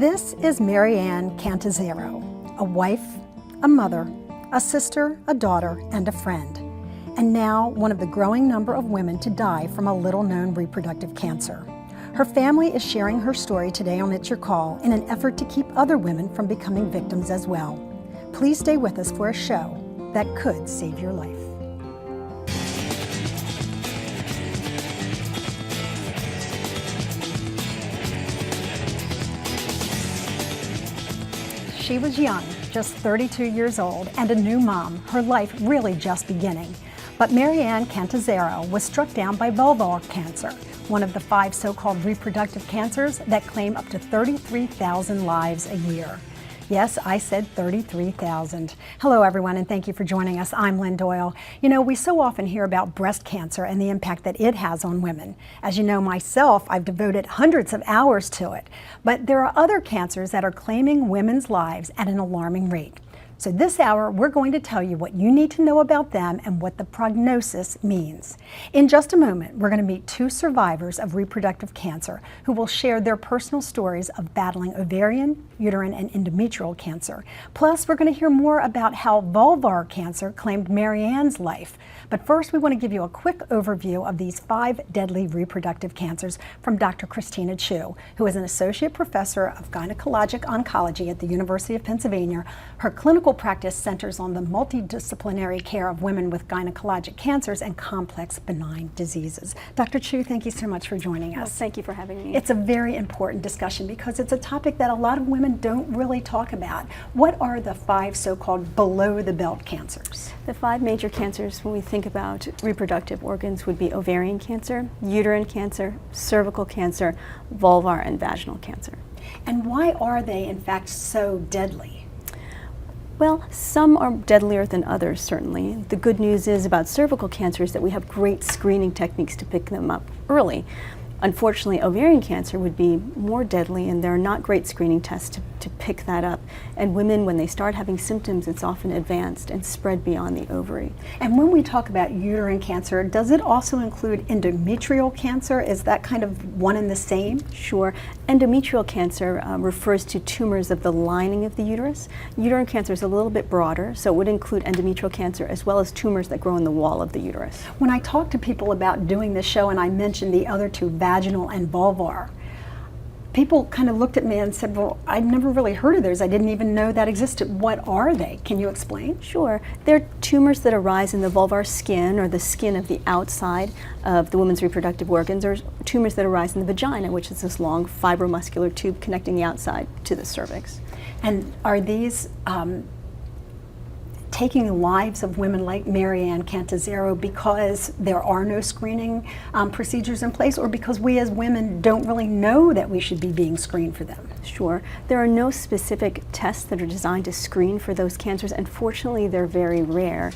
This is Marianne Catanzaro, a wife, a mother, a sister, a daughter, and a friend, and now one of the growing number of women to die from a little-known reproductive cancer. Her family is sharing her story today on It's Your Call in an effort to keep other women from becoming victims as well. Please stay with us for a show that could save your life. She was young, just 32 years old, and a new mom, her life really just beginning. But Marianne Catanzaro was struck down by vulvar cancer, one of the 5 so-called reproductive cancers that claim up to 33,000 lives a year. Yes, I said 33,000. Hello everyone, and thank you for joining us. I'm Lynn Doyle. You know, we so often hear about breast cancer and the impact that it has on women. As you know myself, I've devoted hundreds of hours to it. But there are other cancers that are claiming women's lives at an alarming rate. So this hour, we're going to tell you what you need to know about them and what the prognosis means. In just a moment, we're going to meet 2 survivors of reproductive cancer who will share their personal stories of battling ovarian, uterine, and endometrial cancer. Plus, we're going to hear more about how vulvar cancer claimed Marianne's life. But first, we want to give you a quick overview of these 5 deadly reproductive cancers from Dr. Christina Chu, who is an associate professor of gynecologic oncology at the University of Pennsylvania. Her clinical practice centers on the multidisciplinary care of women with gynecologic cancers and complex benign diseases. Dr. Chu, thank you so much for joining us. Well, thank you for having me. It's a very important discussion because it's a topic that a lot of women don't really talk about. What are the 5 so-called below-the-belt cancers? The 5 major cancers when we think about reproductive organs would be ovarian cancer, uterine cancer, cervical cancer, vulvar, and vaginal cancer. And why are they, in fact, so deadly? Well, some are deadlier than others, certainly. The good news is about cervical cancer is that we have great screening techniques to pick them up early. Unfortunately, ovarian cancer would be more deadly, and there are not great screening tests to pick that up. And women, when they start having symptoms, it's often advanced and spread beyond the ovary. And when we talk about uterine cancer, does it also include endometrial cancer? Is that kind of one and the same? Sure. Endometrial cancer refers to tumors of the lining of the uterus. Uterine cancer is a little bit broader, so it would include endometrial cancer as well as tumors that grow in the wall of the uterus. When I talk to people about doing this show, and I mentioned the other 2, vaginal and vulvar, people kind of looked at me and said, well, I'd never really heard of those. I didn't even know that existed. What are they? Can you explain? Sure. They're tumors that arise in the vulvar skin or the skin of the outside of the woman's reproductive organs, or tumors that arise in the vagina, which is this long fibromuscular tube connecting the outside to the cervix. And are these taking the lives of women like Marianne Catanzaro because there are no screening procedures in place, or because we as women don't really know that we should be being screened for them? Sure. There are no specific tests that are designed to screen for those cancers, and fortunately they're very rare.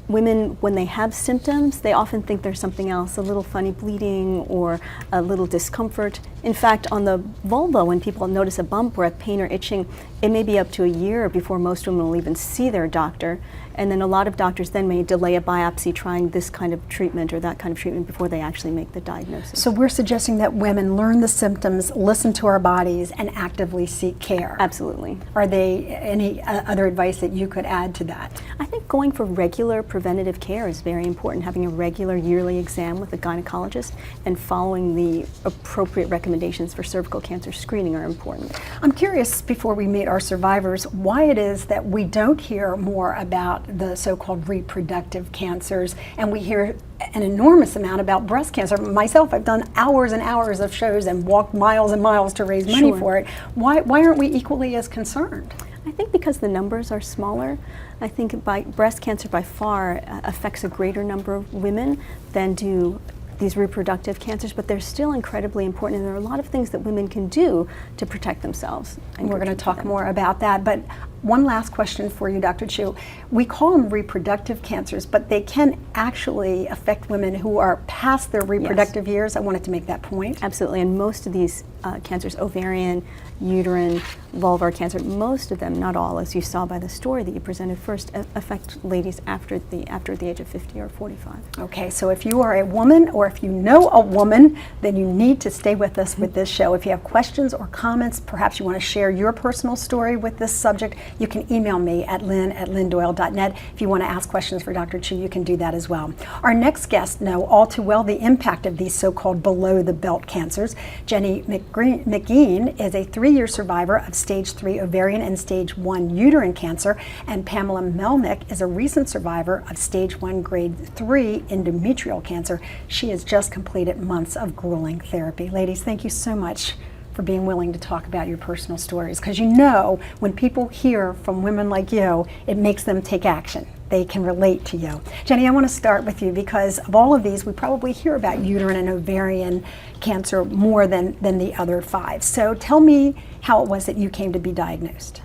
Women, when they have symptoms, they often think there's something else, a little funny bleeding or a little discomfort. In fact, on the vulva, when people notice a bump or a pain or itching, it may be up to a year before most women will even see their doctor. And then a lot of doctors then may delay a biopsy trying this kind of treatment or that kind of treatment before they actually make the diagnosis. So we're suggesting that women learn the symptoms, listen to our bodies, and actively seek care. Absolutely. Are there any other advice that you could add to that? I think going for regular preventative care is very important. Having a regular yearly exam with a gynecologist and following the appropriate recommendations for cervical cancer screening are important. I'm curious, before we meet our survivors, why it is that we don't hear more about the so-called reproductive cancers, and we hear an enormous amount about breast cancer. Myself, I've done hours and hours of shows and walked miles and miles to raise money for it. Why aren't we equally as concerned? I think because the numbers are smaller. I think breast cancer by far affects a greater number of women than do these reproductive cancers, but they're still incredibly important, and there are a lot of things that women can do to protect themselves. And we're going to talk more about that, but one last question for you, Dr. Chu. We call them reproductive cancers, but they can actually affect women who are past their reproductive years. I wanted to make that point. Absolutely, and most of these cancers, ovarian, uterine, vulvar cancer, most of them, not all, as you saw by the story that you presented first, affect ladies after the age of 50 or 45. Okay, so if you are a woman or if you know a woman, then you need to stay with us with this show. If you have questions or comments, perhaps you want to share your personal story with this subject, you can email me at lynn@lynndoyle.net. If you want to ask questions for Dr. Chu, you can do that as well. Our next guests know all too well the impact of these so-called below-the-belt cancers. Jenny McGeen is a 3-year survivor of stage 3 ovarian and stage 1 uterine cancer, and Pamela Melnick is a recent survivor of stage 1 grade 3 endometrial cancer. She has just completed months of grueling therapy. Ladies, thank you so much for being willing to talk about your personal stories, because you know when people hear from women like you, it makes them take action. They can relate to you. Jenny, I want to start with you because of all of these, we probably hear about uterine and ovarian cancer more than the other 5. So tell me how it was that you came to be diagnosed.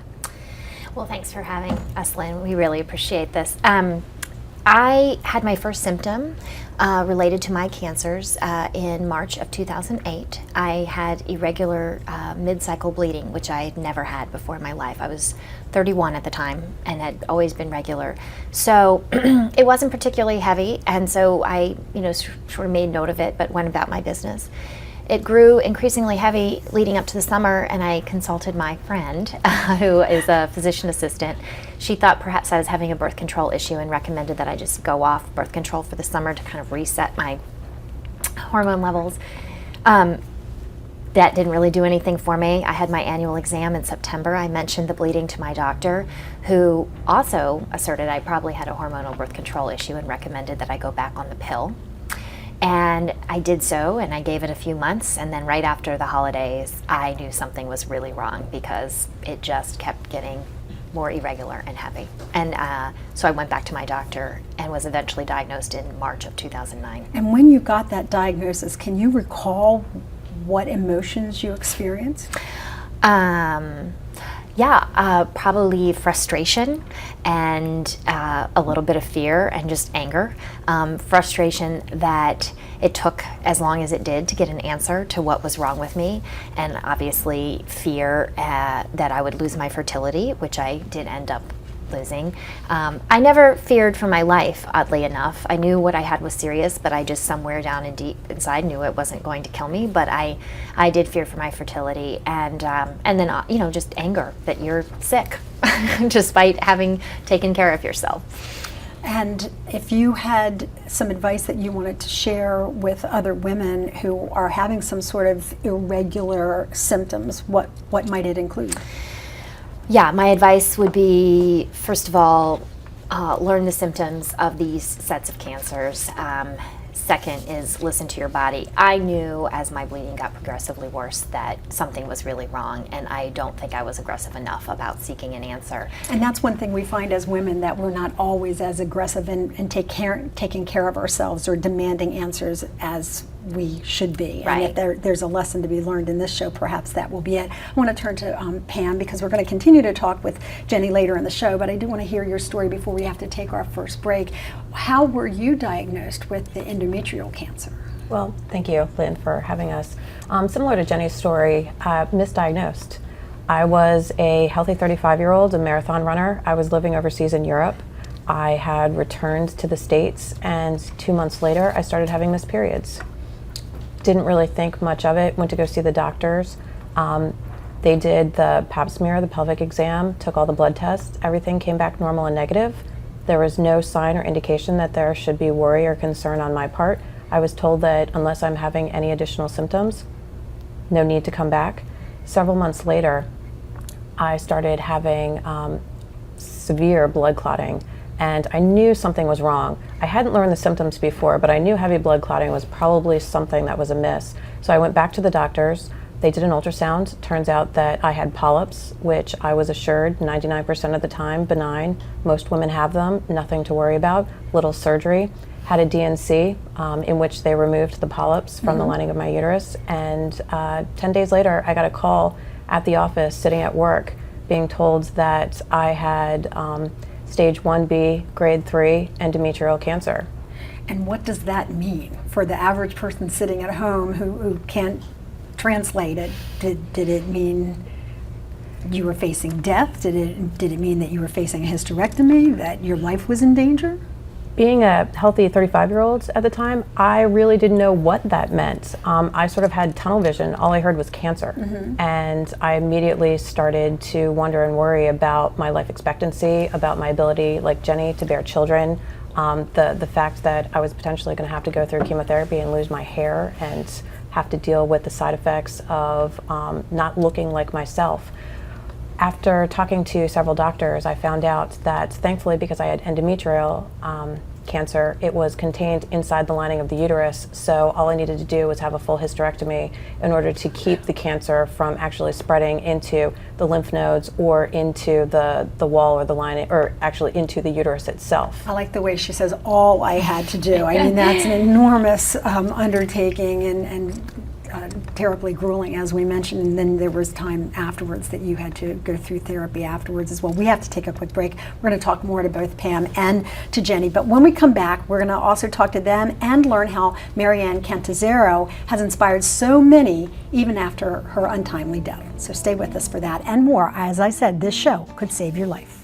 Well, thanks for having us, Lynn. We really appreciate this. I had my first symptom related to my cancers in March of 2008. I had irregular mid-cycle bleeding, which I had never had before in my life. I was 31 at the time and had always been regular. So it wasn't particularly heavy, and so I sort of made note of it, but went about my business. It grew increasingly heavy leading up to the summer, and I consulted my friend, who is a physician assistant. She thought perhaps I was having a birth control issue and recommended that I just go off birth control for the summer to kind of reset my hormone levels. That didn't really do anything for me. I had my annual exam in September. I mentioned the bleeding to my doctor, who also asserted I probably had a hormonal birth control issue and recommended that I go back on the pill. And I did so, and I gave it a few months, and then right after the holidays, I knew something was really wrong because it just kept getting more irregular and heavy. And so I went back to my doctor and was eventually diagnosed in March of 2009. And when you got that diagnosis, can you recall what emotions you experienced? Probably frustration and a little bit of fear and just anger. Frustration that it took as long as it did to get an answer to what was wrong with me, and obviously fear that I would lose my fertility, which I did end up losing. I never feared for my life, oddly enough. I knew what I had was serious, but I just somewhere down and deep inside knew it wasn't going to kill me. But I did fear for my fertility, and then just anger that you're sick, despite having taken care of yourself. And if you had some advice that you wanted to share with other women who are having some sort of irregular symptoms, what might it include? Yeah, my advice would be, first of all, learn the symptoms of these sets of cancers. Second is listen to your body. I knew as my bleeding got progressively worse that something was really wrong, and I don't think I was aggressive enough about seeking an answer. And that's one thing we find as women, that we're not always as aggressive in taking care of ourselves or demanding answers as we should be. Right. And if there's a lesson to be learned in this show, perhaps that will be it. I want to turn to Pam, because we're going to continue to talk with Jenny later in the show, but I do want to hear your story before we have to take our first break. How were you diagnosed with the endometrial cancer? Well, thank you, Lynn, for having us. Similar to Jenny's story, misdiagnosed. I was a healthy 35-year-old, a marathon runner. I was living overseas in Europe. I had returned to the States, and 2 months later, I started having missed periods. Didn't really think much of it, went to go see the doctors. They did the pap smear, the pelvic exam, took all the blood tests. Everything came back normal and negative. There was no sign or indication that there should be worry or concern on my part. I was told that unless I'm having any additional symptoms, no need to come back. Several months later, I started having severe blood clotting, and I knew something was wrong. I hadn't learned the symptoms before, but I knew heavy blood clotting was probably something that was amiss. So I went back to the doctors. They did an ultrasound. Turns out that I had polyps, which I was assured 99% of the time benign. Most women have them, nothing to worry about. Little surgery. Had a DNC in which they removed the polyps from the lining of my uterus. And 10 days later, I got a call at the office sitting at work being told that I had stage 1B, grade 3 endometrial cancer. And what does that mean for the average person sitting at home who can't translate it? Did it mean you were facing death? Did it mean that you were facing a hysterectomy, that your life was in danger? Being a healthy 35-year-old at the time, I really didn't know what that meant. I sort of had tunnel vision. All I heard was cancer. And I immediately started to wonder and worry about my life expectancy, about my ability, like Jenny, to bear children, the fact that I was potentially going to have to go through chemotherapy and lose my hair and have to deal with the side effects of not looking like myself. After talking to several doctors, I found out that thankfully, because I had endometrial cancer, it was contained inside the lining of the uterus, so all I needed to do was have a full hysterectomy in order to keep the cancer from actually spreading into the lymph nodes or into the wall or the lining, or actually into the uterus itself. I like the way she says, all I had to do. I mean, that's an enormous undertaking and terribly grueling, as we mentioned, and then there was time afterwards that you had to go through therapy afterwards as well. We have to take a quick break. We're going to talk more to both Pam and to Jenny, but when we come back, we're going to also talk to them and learn how Marianne Catanzaro has inspired so many even after her untimely death. So stay with us for that and more. As I said, this show could save your life.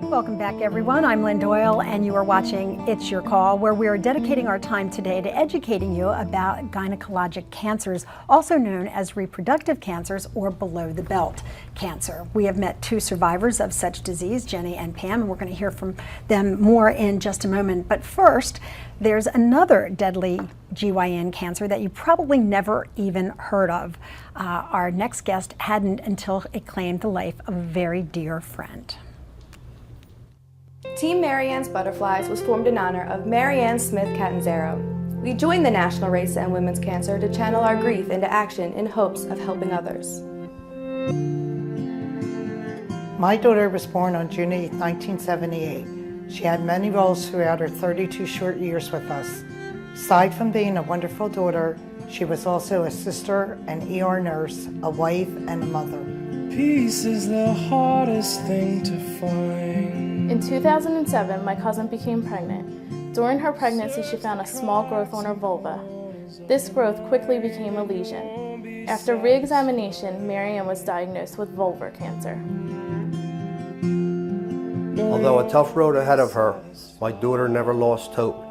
Welcome back, everyone. I'm Lynn Doyle, and you are watching It's Your Call, where we are dedicating our time today to educating you about gynecologic cancers, also known as reproductive cancers or below-the-belt cancer. We have met two survivors of such disease, Jenny and Pam, and we're going to hear from them more in just a moment. But first, there's another deadly GYN cancer that you probably never even heard of. Our next guest hadn't until it claimed the life of a very dear friend. Team Marianne's Butterflies was formed in honor of Marianne Smith-Catanzaro. We joined the national race to end women's cancer to channel our grief into action in hopes of helping others. My daughter was born on June 8, 1978. She had many roles throughout her 32 short years with us. Aside from being a wonderful daughter, she was also a sister, an ER nurse, a wife, and a mother. Peace is the hardest thing to find. In 2007, my cousin became pregnant. During her pregnancy, she found a small growth on her vulva. This growth quickly became a lesion. After re-examination, Marianne was diagnosed with vulvar cancer. Although a tough road ahead of her, my daughter never lost hope.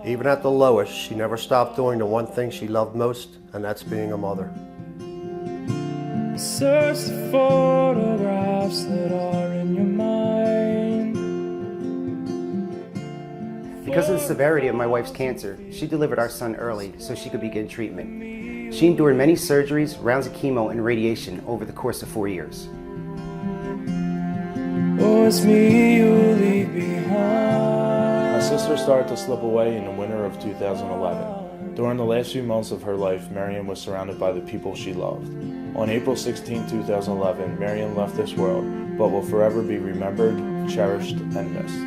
Even at the lowest, she never stopped doing the one thing she loved most, and that's being a mother. Search the photographs that are in your mind. Because of the severity of my wife's cancer, she delivered our son early so she could begin treatment. She endured many surgeries, rounds of chemo, and radiation over the course of 4 years. Oh, it's me you leave behind. My sister started to slip away in the winter of 2011. During the last few months of her life, Marianne was surrounded by the people she loved. On April 16, 2011, Marianne left this world, but will forever be remembered, cherished, and missed.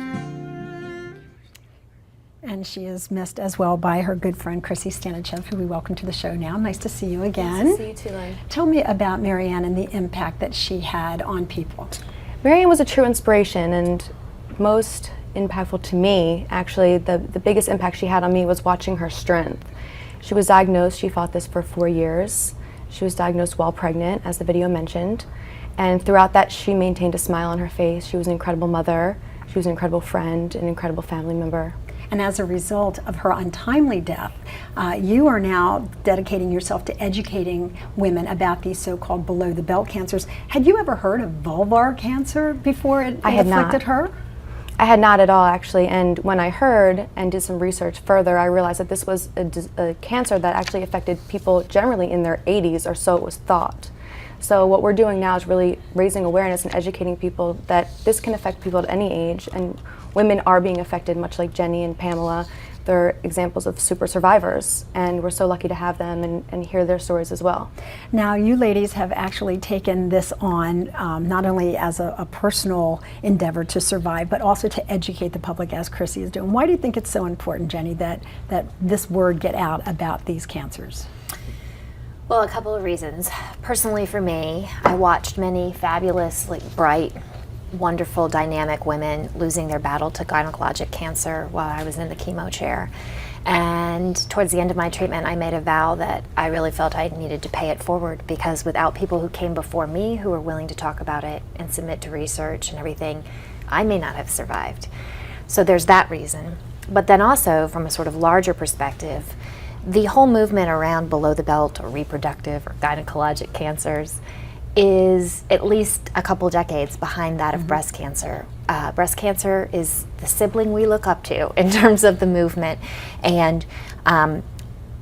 And she is missed as well by her good friend Chrissy Stanojev, who we welcome to the show now. Nice to see you again. Nice to see you too, Lynn. Tell me about Marianne and the impact that she had on people. Marianne was a true inspiration, and most impactful to me, actually, the biggest impact she had on me was watching her strength. She was diagnosed, she fought this for 4 years. She was diagnosed while pregnant, as the video mentioned, and throughout that she maintained a smile on her face. She was an incredible mother, she was an incredible friend, an incredible family member. And as a result of her untimely death, you are now dedicating yourself to educating women about these so-called below-the-belt cancers. Had you ever heard of vulvar cancer before it afflicted her? I had not at all, actually, and when I heard and did some research further, I realized that this was a cancer that actually affected people generally in their 80s, or so it was thought. So what we're doing now is really raising awareness and educating people that this can affect people at any age, and women are being affected, much like Jenny and Pamela. they're examples of super survivors, and we're so lucky to have them and hear their stories as well. Now, you ladies have actually taken this on not only as a personal endeavor to survive, but also to educate the public, as Chrissy is doing. Why do you think it's so important, Jenny, that this word get out about these cancers? Well, a couple of reasons. Personally, for me, I watched many fabulous, bright, wonderful, dynamic women losing their battle to gynecologic cancer while I was in the chemo chair. And towards the end of my treatment, I made a vow that I really felt I needed to pay it forward, because without people who came before me who were willing to talk about it and submit to research and everything, I may not have survived. So there's that reason. But then also, from a sort of larger perspective, the whole movement around below the belt or reproductive or gynecologic cancers is at least a couple decades behind that of breast cancer. Breast cancer is the sibling we look up to in terms of the movement, and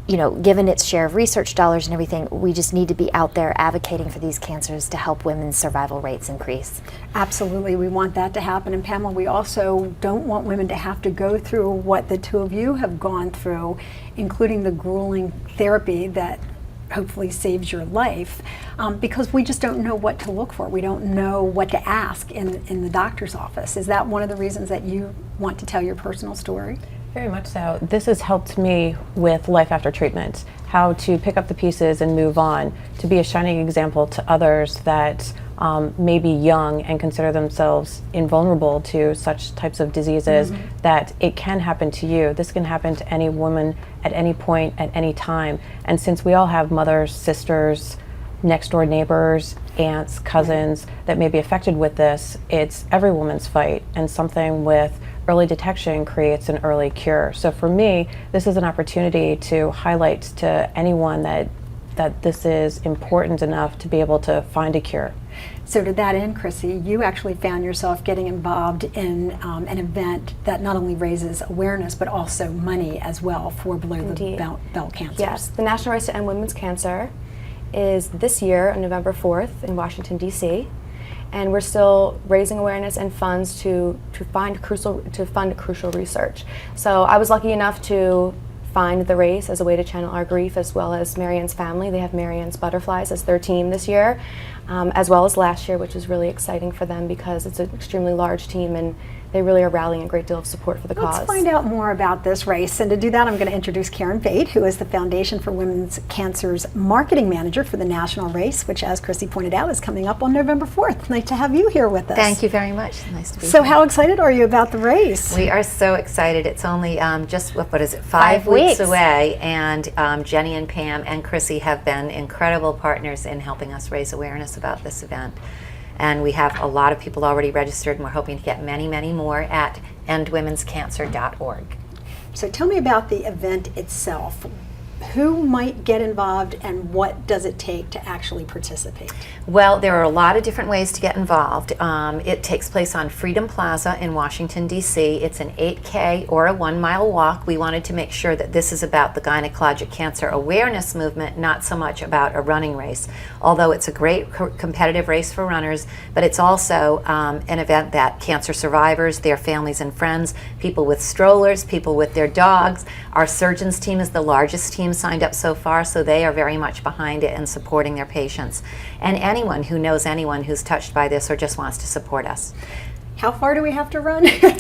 you know, given its share of research dollars and everything, we just need to be out there advocating for these cancers to help women's survival rates increase. Absolutely, we want that to happen. And Pamela, we also don't want women to have to go through what the two of you have gone through, including the grueling therapy that hopefully saves your life, because we just don't know what to look for. We don't know what to ask in the doctor's office. Is that one of the reasons that you want to tell your personal story? Very much so. This has helped me with life after treatment, how to pick up the pieces and move on, to be a shining example to others that may be young and consider themselves invulnerable to such types of diseases, that it can happen to you. This can happen to any woman at any point, at any time. And since we all have mothers, sisters, next door neighbors, aunts, cousins that may be affected with this, it's every woman's fight, and something with early detection creates an early cure. So for me, this is an opportunity to highlight to anyone that this is important enough to be able to find a cure. So to that end, Chrissy, you actually found yourself getting involved in an event that not only raises awareness but also money as well for below the belt cancers. Yes, the National Race to End Women's Cancer is this year on November 4th in Washington, D.C. And we're still raising awareness and funds to fund crucial research. So I was lucky enough to find the race as a way to channel our grief, as well as Marianne's family. They have Marianne's Butterflies as their team this year, as well as last year, which was really exciting for them because it's an extremely large team and they really are rallying a great deal of support for the cause. Let's find out more about this race, and to do that I'm going to introduce Karen Bate, who is the Foundation for Women's Cancer's marketing manager for the national race, which, as Chrissy pointed out, is coming up on November 4th. Nice to have you here with us. Thank you very much. Nice to be So here. how excited are you about the race? We are so excited. It's only just, what is it, 5 weeks away, and Jenny and Pam and Chrissy have been incredible partners in helping us raise awareness about this event. And we have a lot of people already registered, and we're hoping to get many, many more at endwomenscancer.org. So tell me about the event itself. Who might get involved, and what does it take to actually participate? Well, there are a lot of different ways to get involved. It takes place on Freedom Plaza in Washington, D.C. It's an 8K or a 1-mile walk. We wanted to make sure that this is about the gynecologic cancer awareness movement, not so much about a running race. Although it's a great competitive race for runners, but it's also an event that cancer survivors, their families and friends, people with strollers, people with their dogs. Our surgeons team is the largest team signed up so far, so they are very much behind it and supporting their patients. And anyone who knows anyone who's touched by this or just wants to support us. How far do we have to run? 8K.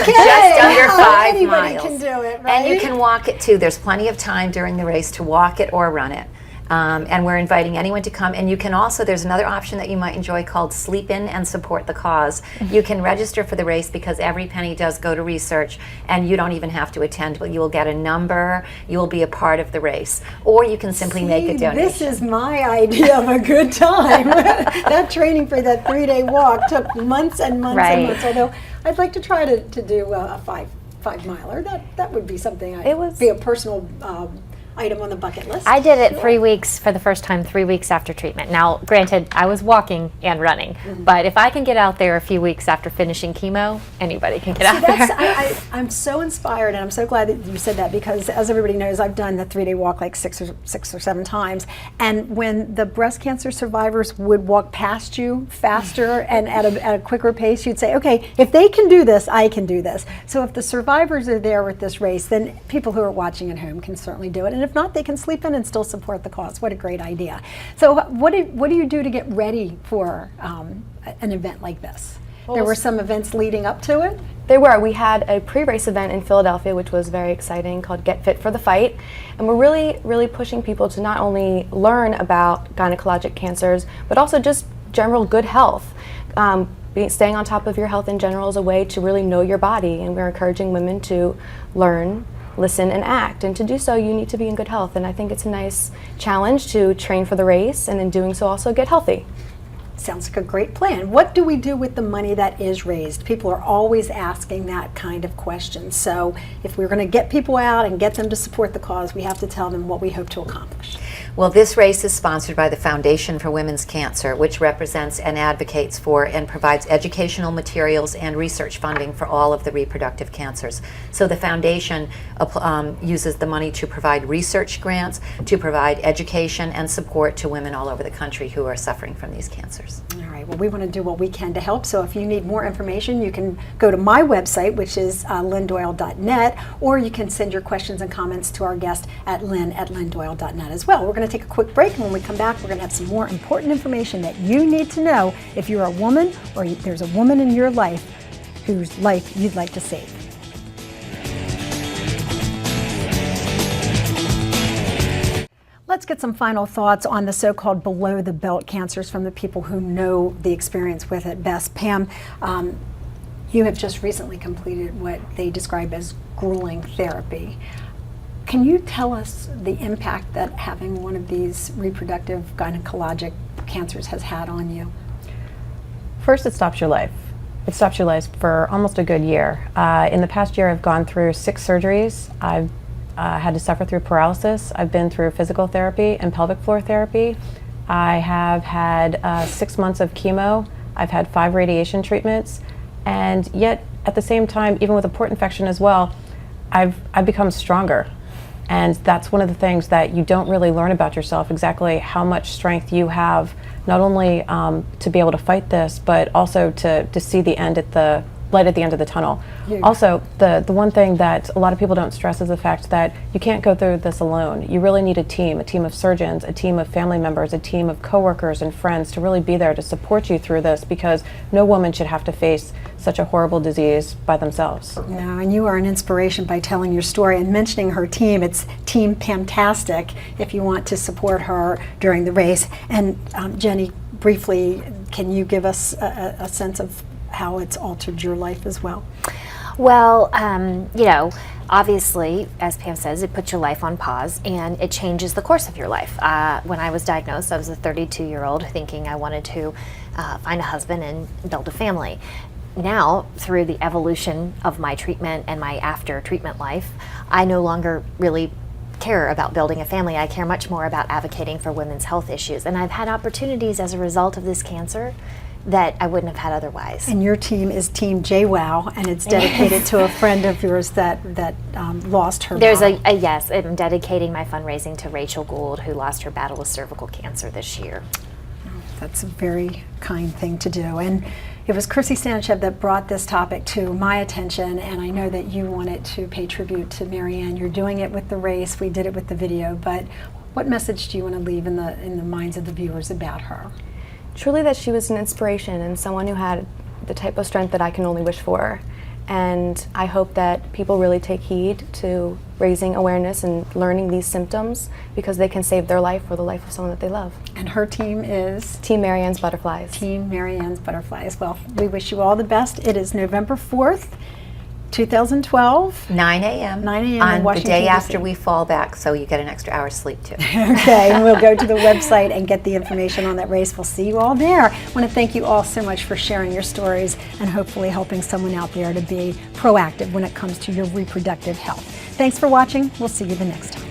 Just under 5 Anybody miles. can do it, right? And you can walk it too. There's plenty of time during the race to walk it or run it. And we're inviting anyone to come. And you can also, there's another option that you might enjoy called Sleep In and Support the Cause. You can register for the race because every penny does go to research, and you don't even have to attend, but you will get a number, you will be a part of the race. Or you can simply make a donation. This is my idea of a good time. That training for that 3-day walk took months and months and months, although I'd like to try to do a five miler. That would be something, be a personal item on the bucket list. I did it 3 weeks for the first time, 3 weeks after treatment. Now, granted, I was walking and running, but if I can get out there a few weeks after finishing chemo, anybody can get out there. I'm so inspired, and I'm so glad that you said that, because as everybody knows, I've done the 3-day walk like six or seven times, and when the breast cancer survivors would walk past you faster and at a quicker pace, you'd say, okay, if they can do this, I can do this. So if the survivors are there with this race, then people who are watching at home can certainly do it, and if not, they can sleep in and still support the cause. What a great idea. So what do you do to get ready for an event like this? There were some events leading up to it? There were. We had a pre-race event in Philadelphia, which was very exciting, called Get Fit for the Fight. And we're really, really pushing people to not only learn about gynecologic cancers, but also just general good health. Staying on top of your health in general is a way to really know your body, and we're encouraging women to learn, listen, and act. And to do so, you need to be in good health. And I think it's a nice challenge to train for the race, and in doing so also get healthy. Sounds like a great plan. What do we do with the money that is raised? People are always asking that kind of question. So if we're going to get people out and get them to support the cause, we have to tell them what we hope to accomplish. Well, this race is sponsored by the Foundation for Women's Cancer, which represents and advocates for and provides educational materials and research funding for all of the reproductive cancers. So the foundation uses the money to provide research grants, to provide education and support to women all over the country who are suffering from these cancers. All right, well, we want to do what we can to help. So if you need more information, you can go to my website, which is lynndoyle.net, or you can send your questions and comments to our guest at lynn@lynndoyle.net as well. We're going to take a quick break, and when we come back, we're going to have some more important information that you need to know if you're a woman or there's a woman in your life whose life you'd like to save. Let's get some final thoughts on the so-called below-the-belt cancers from the people who know the experience with it best. Pam, you have just recently completed what they describe as grueling therapy. Can you tell us the impact that having one of these reproductive gynecologic cancers has had on you? First, it stops your life. It stops your life for almost a good year. In the past year, I've gone through 6 surgeries. I've had to suffer through paralysis. I've been through physical therapy and pelvic floor therapy. I have had 6 months of chemo. I've had 5 radiation treatments. And yet, at the same time, even with a port infection as well, I've become stronger. And that's one of the things that you don't really learn about yourself, exactly how much strength you have, not only to be able to fight this, but also to see the end at the light at the end of the tunnel. Yeah. Also, the one thing that a lot of people don't stress is the fact that you can't go through this alone. You really need a team of surgeons, a team of family members, a team of coworkers and friends to really be there to support you through this, because no woman should have to face such a horrible disease by themselves. No, and you are an inspiration by telling your story and mentioning her team. It's Team Pamtastic if you want to support her during the race. And Jenny, briefly, can you give us a sense of how it's altered your life as well? Well, you know, obviously, as Pam says, it puts your life on pause and it changes the course of your life. When I was diagnosed, I was a 32-year-old thinking I wanted to find a husband and build a family. Now, through the evolution of my treatment and my after-treatment life, I no longer really care about building a family. I care much more about advocating for women's health issues. And I've had opportunities as a result of this cancer that I wouldn't have had otherwise. And your team is Team JWOW, and it's dedicated to a friend of yours that lost her battle. Yes, I'm dedicating my fundraising to Rachel Gould, who lost her battle with cervical cancer this year. That's a very kind thing to do. And it was Chrissy Stanojev that brought this topic to my attention, and I know that you wanted to pay tribute to Marianne. You're doing it with the race, we did it with the video, but what message do you want to leave in the minds of the viewers about her? Truly that she was an inspiration and someone who had the type of strength that I can only wish for. And I hope that people really take heed to raising awareness and learning these symptoms, because they can save their life or the life of someone that they love. And her team is? Team Marianne's Butterflies. Team Marianne's Butterflies. Well, we wish you all the best. It is November 4th, 2012. 9 a.m. 9 a.m. on in Washington, the day D.C. after we fall back, so you get an extra hour's sleep too. Okay, and we'll go to the website and get the information on that race. We'll see you all there. I want to thank you all so much for sharing your stories and hopefully helping someone out there to be proactive when it comes to your reproductive health. Thanks for watching. We'll see you the next time.